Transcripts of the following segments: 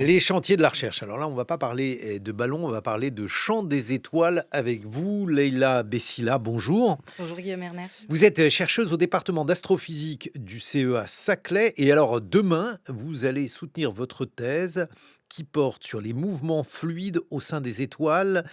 Les chantiers de la recherche. Alors là, on va pas parler de ballon, on va parler de chant des étoiles avec vous, Leïla Bessila. Bonjour. Bonjour Guillaume Erner. Vous êtes chercheuse au département d'astrophysique du CEA Saclay. Et alors, demain, vous allez soutenir votre thèse qui porte sur les mouvements fluides au sein des étoiles.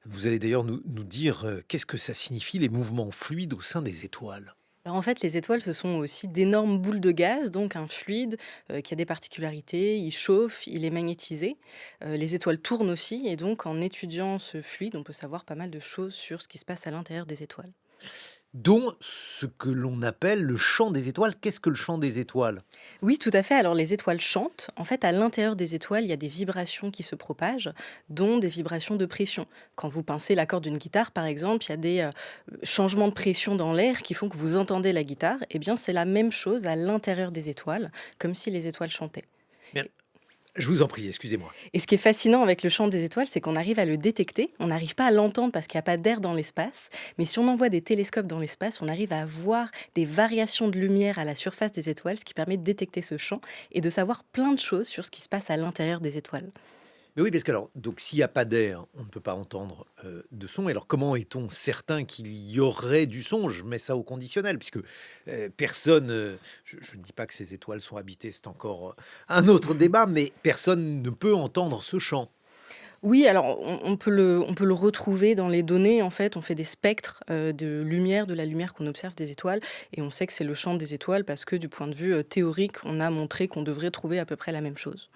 Vous allez d'ailleurs nous dire qu'est-ce que ça signifie, les mouvements fluides au sein des étoiles. Alors en fait, les étoiles, ce sont aussi d'énormes boules de gaz, donc un fluide qui a des particularités. Il chauffe, il est magnétisé. Les étoiles tournent aussi, et donc en étudiant ce fluide, on peut savoir pas mal de choses sur ce qui se passe à l'intérieur des étoiles. Dont ce que l'on appelle le chant des étoiles. Qu'est-ce que le chant des étoiles? Oui, tout à fait. Alors les étoiles chantent. En fait, à l'intérieur des étoiles, il y a des vibrations qui se propagent, dont des vibrations de pression. Quand vous pincez la corde d'une guitare, par exemple, il y a des changements de pression dans l'air qui font que vous entendez la guitare. Eh bien, c'est la même chose à l'intérieur des étoiles, comme si les étoiles chantaient. Bien, je vous en prie, excusez-moi. Et ce qui est fascinant avec le chant des étoiles, c'est qu'on arrive à le détecter. On n'arrive pas à l'entendre parce qu'il n'y a pas d'air dans l'espace. Mais si on envoie des télescopes dans l'espace, on arrive à voir des variations de lumière à la surface des étoiles, ce qui permet de détecter ce chant et de savoir plein de choses sur ce qui se passe à l'intérieur des étoiles. Mais oui, parce que alors, donc s'il y a pas d'air, on ne peut pas entendre, de son. Et alors comment est-on certain qu'il y aurait du son? Je mets ça au conditionnel puisque, personne, je ne dis pas que ces étoiles sont habitées, c'est encore, un autre débat, mais personne ne peut entendre ce chant. Oui, alors on peut le retrouver dans les données. En fait, on fait des spectres de lumière, de la lumière qu'on observe des étoiles, et on sait que c'est le chant des étoiles parce que du point de vue théorique, on a montré qu'on devrait trouver à peu près la même chose.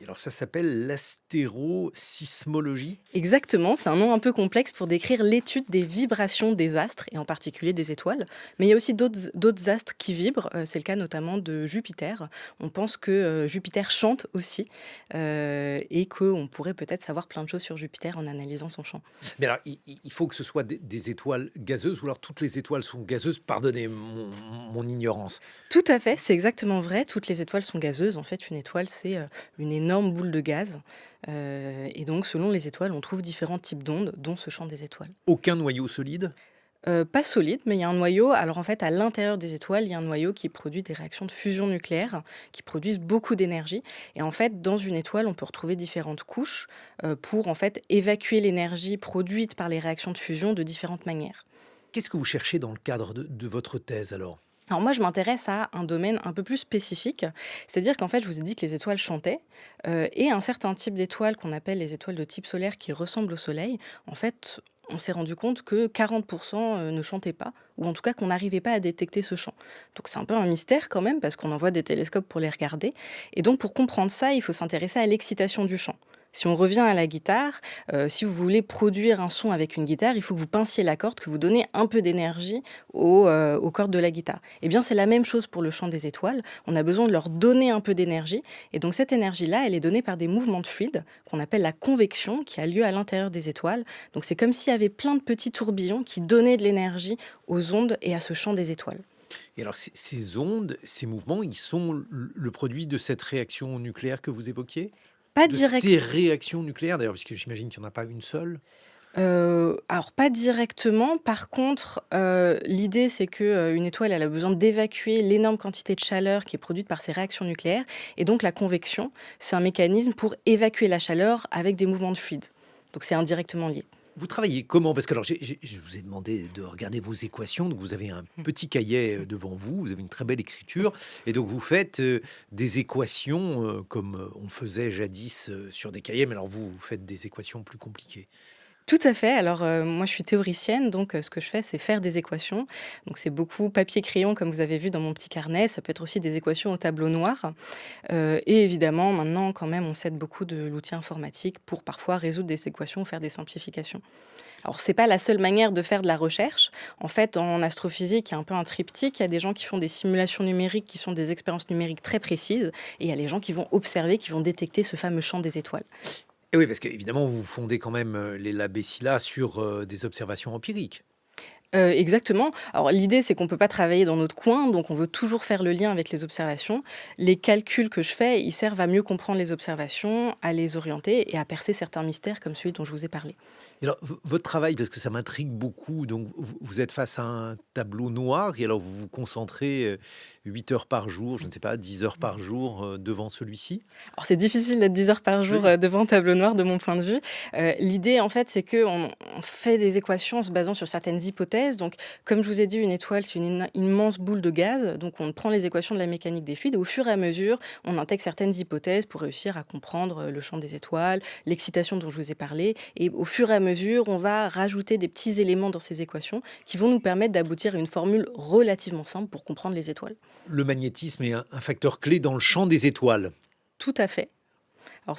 Et alors ça s'appelle l'astérosismologie? Exactement, c'est un nom un peu complexe pour décrire l'étude des vibrations des astres, et en particulier des étoiles. Mais il y a aussi d'autres astres qui vibrent, c'est le cas notamment de Jupiter. On pense que Jupiter chante aussi, et qu'on pourrait peut-être savoir plein de choses sur Jupiter en analysant son chant. Mais alors il faut que ce soit des étoiles gazeuses ou alors toutes les étoiles sont gazeuses? Pardonnez mon ignorance. Tout à fait, c'est exactement vrai, toutes les étoiles sont gazeuses. En fait, une étoile, c'est une énorme boule de gaz. Et donc, selon les étoiles, on trouve différents types d'ondes, dont ce champ des étoiles. Aucun noyau solide? Pas solide, mais il y a un noyau. Alors en fait, à l'intérieur des étoiles, il y a un noyau qui produit des réactions de fusion nucléaire, qui produisent beaucoup d'énergie. Et en fait, dans une étoile, on peut retrouver différentes couches pour en fait évacuer l'énergie produite par les réactions de fusion de différentes manières. Qu'est-ce que vous cherchez dans le cadre de votre thèse alors? Alors moi, je m'intéresse à un domaine un peu plus spécifique, c'est-à-dire qu'en fait, je vous ai dit que les étoiles chantaient, et un certain type d'étoiles qu'on appelle les étoiles de type solaire qui ressemblent au Soleil, en fait, on s'est rendu compte que 40% ne chantaient pas, ou en tout cas qu'on n'arrivait pas à détecter ce chant. Donc c'est un peu un mystère quand même, parce qu'on envoie des télescopes pour les regarder, et donc pour comprendre ça, il faut s'intéresser à l'excitation du chant. Si on revient à la guitare, si vous voulez produire un son avec une guitare, il faut que vous pinciez la corde, que vous donnez un peu d'énergie aux cordes de la guitare. Eh bien, c'est la même chose pour le chant des étoiles. On a besoin de leur donner un peu d'énergie. Et donc, cette énergie-là, elle est donnée par des mouvements de fluide qu'on appelle la convection, qui a lieu à l'intérieur des étoiles. Donc, c'est comme s'il y avait plein de petits tourbillons qui donnaient de l'énergie aux ondes et à ce chant des étoiles. Et alors ces ondes, ces mouvements, ils sont le produit de cette réaction nucléaire que vous évoquiez? Pas De ces direct. réactions nucléaires d'ailleurs, puisque j'imagine qu'il n'y en a pas une seule? Alors pas directement. Par contre, l'idée c'est que, une étoile, elle a besoin d'évacuer l'énorme quantité de chaleur qui est produite par ces réactions nucléaires, et donc la convection, c'est un mécanisme pour évacuer la chaleur avec des mouvements de fluide. Donc c'est indirectement lié. Vous travaillez comment? Parce que alors je vous ai demandé de regarder vos équations, donc vous avez un petit cahier, devant vous, vous avez une très belle écriture et donc vous faites, des équations, comme, on faisait jadis, sur des cahiers, mais alors vous faites des équations plus compliquées. Tout à fait. Alors, moi je suis théoricienne, donc ce que je fais, c'est faire des équations. Donc c'est beaucoup papier-crayon comme vous avez vu dans mon petit carnet. Ça peut être aussi des équations au tableau noir. Et évidemment, maintenant, quand même, on s'aide beaucoup de l'outil informatique pour parfois résoudre des équations ou faire des simplifications. Alors, c'est pas la seule manière de faire de la recherche. En fait, en astrophysique, il y a un peu un triptyque. Il y a des gens qui font des simulations numériques, qui sont des expériences numériques très précises, et il y a les gens qui vont observer, qui vont détecter ce fameux champ des étoiles. Et oui, parce qu'évidemment vous fondez quand même, les Labessilas sur, des observations empiriques? Exactement. Alors l'idée, c'est qu'on peut pas travailler dans notre coin, donc on veut toujours faire le lien avec les observations. Les calculs que je fais, ils servent à mieux comprendre les observations, à les orienter et à percer certains mystères comme celui dont je vous ai parlé. Et alors, votre travail, parce que ça m'intrigue beaucoup, donc vous êtes face à un tableau noir, et alors vous vous concentrez 8 heures par jour, je ne sais pas, 10 heures par jour devant celui-ci. Alors c'est difficile d'être 10 heures par jour, Oui. devant un tableau noir de mon point de vue. L'idée en fait, c'est qu'on fait des équations en se basant sur certaines hypothèses. Donc comme je vous ai dit, une étoile, c'est une immense boule de gaz, donc on prend les équations de la mécanique des fluides et au fur et à mesure, on intègre certaines hypothèses pour réussir à comprendre, le champ des étoiles, l'excitation dont je vous ai parlé et au fur et à mesure, on va rajouter des petits éléments dans ces équations qui vont nous permettre d'aboutir à une formule relativement simple pour comprendre les étoiles. Le magnétisme est un facteur clé dans le champ des étoiles. Tout à fait. Alors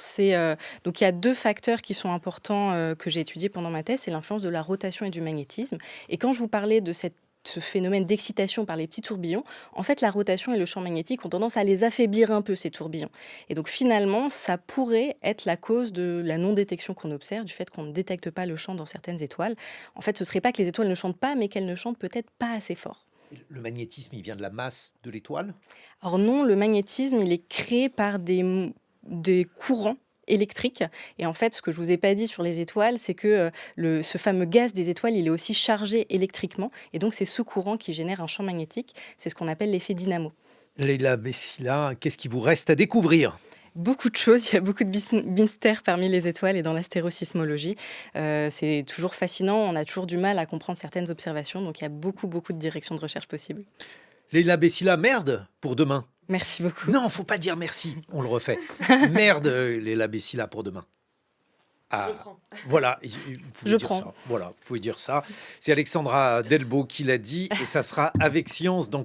donc il y a 2 facteurs qui sont importants, que j'ai étudiés pendant ma thèse, c'est l'influence de la rotation et du magnétisme et quand je vous parlais de ce phénomène d'excitation par les petits tourbillons, en fait, la rotation et le champ magnétique ont tendance à les affaiblir un peu, ces tourbillons et donc finalement, ça pourrait être la cause de la non-détection qu'on observe, du fait qu'on ne détecte pas le chant dans certaines étoiles. En fait, ce serait pas que les étoiles ne chantent pas, mais qu'elles ne chantent peut-être pas assez fort. Le magnétisme, il vient de la masse de l'étoile. Or non, le magnétisme, il est créé par des courants électriques et en fait, ce que je vous ai pas dit sur les étoiles, c'est que, ce fameux gaz des étoiles, il est aussi chargé électriquement et donc c'est ce courant qui génère un champ magnétique. C'est ce qu'on appelle l'effet dynamo. Leïla Bessila, qu'est-ce qui vous reste à découvrir? Beaucoup de choses, il y a beaucoup de mystères parmi les étoiles et dans l'astérosismologie. C'est toujours fascinant, on a toujours du mal à comprendre certaines observations, donc il y a beaucoup, beaucoup de directions de recherche possibles. Leïla Bessila, merde pour demain. Merci beaucoup. Non, faut pas dire merci. On le refait. Merde, Leïla Bessila pour demain. Je Ah, prends. voilà, vous pouvez Je dire prends. ça. Voilà, vous pouvez dire ça. C'est Alexandra Delbo qui l'a dit, et ça sera avec Science dans